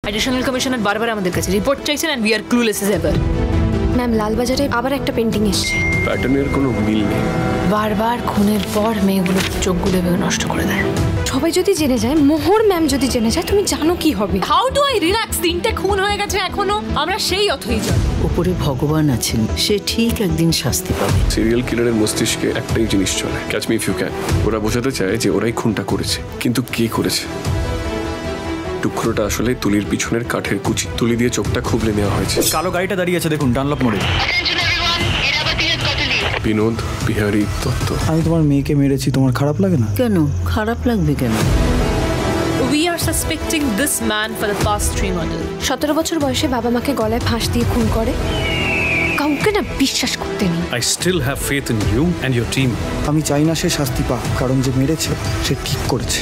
Additional commissioner বারবার আমাদের কাছে রিপোর্ট চাইছেন and we are clueless as ever. Ma'am, লালবাজারে আবার একটা পেন্টিং এসছে। প্যাটার্নের কোনো মিল নেই। বারবার খুনের পর মেয়েগুলোর চোখগুলো নষ্ট করে দেয়। সবাই যদি জেনে যায়, মোহর ম্যাম যদি জেনে যায়, তুমি জানো কি হবে? How do I relax? 3টে খুন হয়ে গেছে এখনো, আমরা সেই অথই জানি। উপরে ভগবান আছেন, সে ঠিক একদিন শাস্তি পাবে। সিরিয়াল কিলারের মস্তিষ্কে একটাই জিনিস চলে, catch me if you can. ওরা বোঝাতে চায় যে ওরাই খুনটা করেছে, কিন্তু কে করেছে? টুকরোটা আসলে তুলির পিছনের কাঠের কুচি। তুলি দিয়ে চোখটা খুবলে নেওয়া হয়েছে। কালো গাড়িটা দাঁড়িয়ে আছে দেখুন, ডানলপ মোড়ে। বিনোদ বিহারী দত্ত। আমি তোমার মেয়েকে মেরেছি, তোমার খারাপ লাগে না? কেন খারাপ লাগবে কেন? We are suspecting this man for the past 3 murders. 17 বছর বয়সে বাবা মাকে গলায় ফাঁস দিয়ে খুন করে। কাউকে না বিশ্বাস করতে নেই। I still have faith in you and your team. আমি চাই না সে শাস্তি পাক, কারণ যে মেরেছে সে ঠিক করেছে।